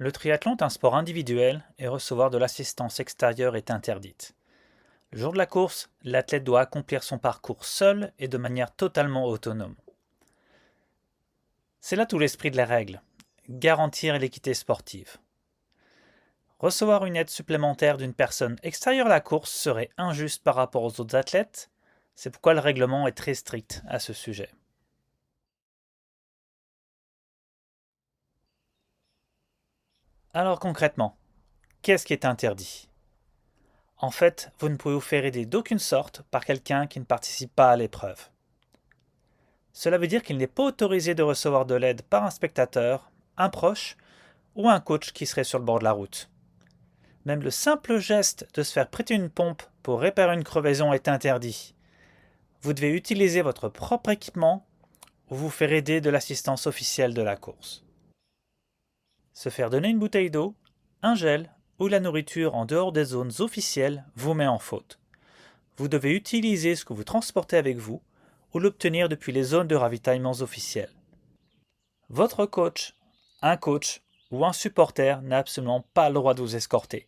Le triathlon est un sport individuel et recevoir de l'assistance extérieure est interdite. Le jour de la course, l'athlète doit accomplir son parcours seul et de manière totalement autonome. C'est là tout l'esprit de la règle, garantir l'équité sportive. Recevoir une aide supplémentaire d'une personne extérieure à la course serait injuste par rapport aux autres athlètes, c'est pourquoi le règlement est très strict à ce sujet. Alors concrètement, qu'est-ce qui est interdit? En fait, vous ne pouvez vous faire aider d'aucune sorte par quelqu'un qui ne participe pas à l'épreuve. Cela veut dire qu'il n'est pas autorisé de recevoir de l'aide par un spectateur, un proche ou un coach qui serait sur le bord de la route. Même le simple geste de se faire prêter une pompe pour réparer une crevaison est interdit. Vous devez utiliser votre propre équipement ou vous faire aider de l'assistance officielle de la course. Se faire donner une bouteille d'eau, un gel ou la nourriture en dehors des zones officielles vous met en faute. Vous devez utiliser ce que vous transportez avec vous ou l'obtenir depuis les zones de ravitaillement officielles. Votre coach, un coach ou un supporter n'a absolument pas le droit de vous escorter,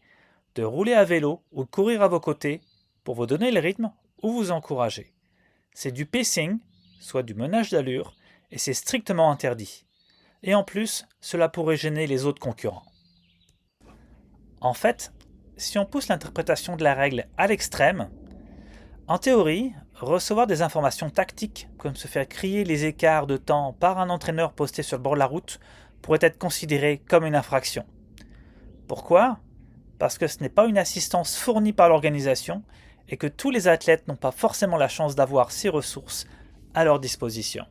de rouler à vélo ou de courir à vos côtés pour vous donner le rythme ou vous encourager. C'est du pacing, soit du menage d'allure, et c'est strictement interdit. Et en plus, cela pourrait gêner les autres concurrents. En fait, si on pousse l'interprétation de la règle à l'extrême, en théorie, recevoir des informations tactiques, comme se faire crier les écarts de temps par un entraîneur posté sur le bord de la route, pourrait être considéré comme une infraction. Pourquoi? Parce que ce n'est pas une assistance fournie par l'organisation et que tous les athlètes n'ont pas forcément la chance d'avoir ces ressources à leur disposition.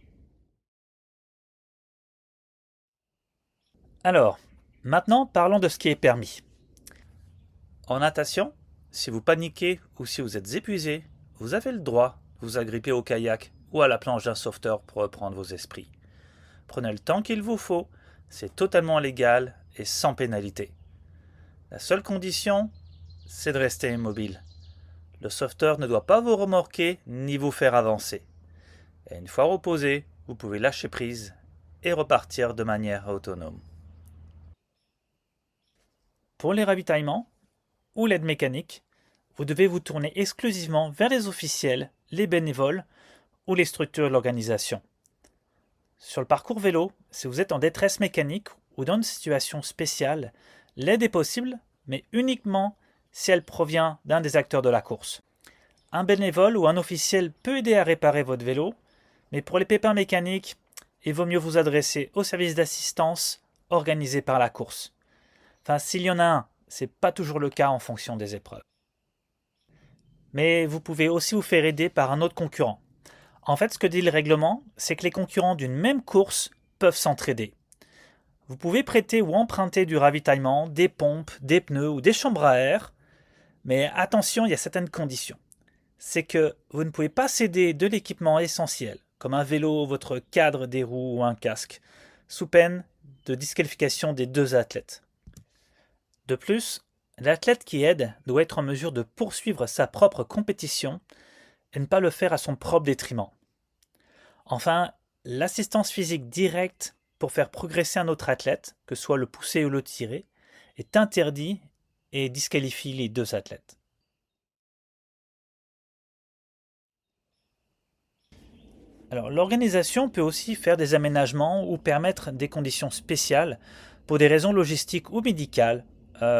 Alors, maintenant parlons de ce qui est permis. En natation, si vous paniquez ou si vous êtes épuisé, vous avez le droit de vous agripper au kayak ou à la planche d'un sauveteur pour reprendre vos esprits. Prenez le temps qu'il vous faut, c'est totalement légal et sans pénalité. La seule condition, c'est de rester immobile. Le sauveteur ne doit pas vous remorquer ni vous faire avancer. Et une fois reposé, vous pouvez lâcher prise et repartir de manière autonome. Pour les ravitaillements ou l'aide mécanique, vous devez vous tourner exclusivement vers les officiels, les bénévoles ou les structures de l'organisation. Sur le parcours vélo, si vous êtes en détresse mécanique ou dans une situation spéciale, l'aide est possible, mais uniquement si elle provient d'un des acteurs de la course. Un bénévole ou un officiel peut aider à réparer votre vélo, mais pour les pépins mécaniques, il vaut mieux vous adresser au service d'assistance organisé par la course. Enfin, s'il y en a un, ce n'est pas toujours le cas en fonction des épreuves. Mais vous pouvez aussi vous faire aider par un autre concurrent. En fait, ce que dit le règlement, c'est que les concurrents d'une même course peuvent s'entraider. Vous pouvez prêter ou emprunter du ravitaillement, des pompes, des pneus ou des chambres à air, mais attention, il y a certaines conditions. C'est que vous ne pouvez pas céder de l'équipement essentiel, comme un vélo, votre cadre, des roues ou un casque, sous peine de disqualification des deux athlètes. De plus, l'athlète qui aide doit être en mesure de poursuivre sa propre compétition et ne pas le faire à son propre détriment. Enfin, l'assistance physique directe pour faire progresser un autre athlète, que ce soit le pousser ou le tirer, est interdit et disqualifie les deux athlètes. Alors, l'organisation peut aussi faire des aménagements ou permettre des conditions spéciales pour des raisons logistiques ou médicales,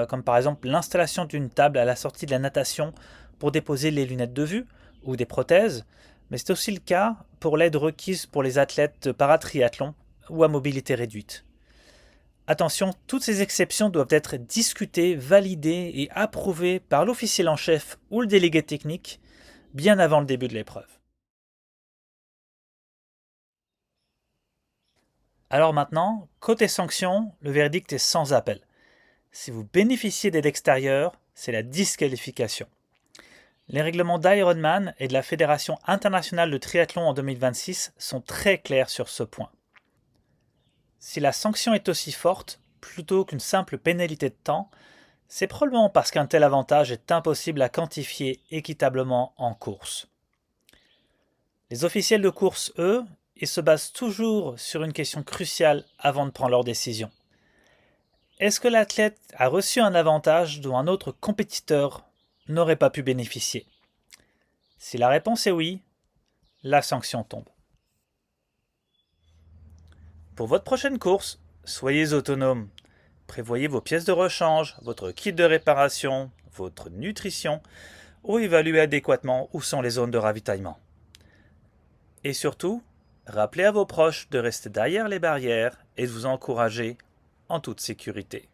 comme par exemple l'installation d'une table à la sortie de la natation pour déposer les lunettes de vue ou des prothèses, mais c'est aussi le cas pour l'aide requise pour les athlètes de paratriathlon ou à mobilité réduite. Attention, toutes ces exceptions doivent être discutées, validées et approuvées par l'officiel en chef ou le délégué technique bien avant le début de l'épreuve. Alors maintenant, côté sanctions, le verdict est sans appel. Si vous bénéficiez d'aide extérieure, c'est la disqualification. Les règlements d'Ironman et de la Fédération internationale de triathlon en 2026 sont très clairs sur ce point. Si la sanction est aussi forte, plutôt qu'une simple pénalité de temps, c'est probablement parce qu'un tel avantage est impossible à quantifier équitablement en course. Les officiels de course, eux, ils se basent toujours sur une question cruciale avant de prendre leur décision. Est-ce que l'athlète a reçu un avantage dont un autre compétiteur n'aurait pas pu bénéficier? Si la réponse est oui, la sanction tombe. Pour votre prochaine course, soyez autonome. Prévoyez vos pièces de rechange, votre kit de réparation, votre nutrition, ou évaluez adéquatement où sont les zones de ravitaillement. Et surtout, rappelez à vos proches de rester derrière les barrières et de vous encourager en toute sécurité.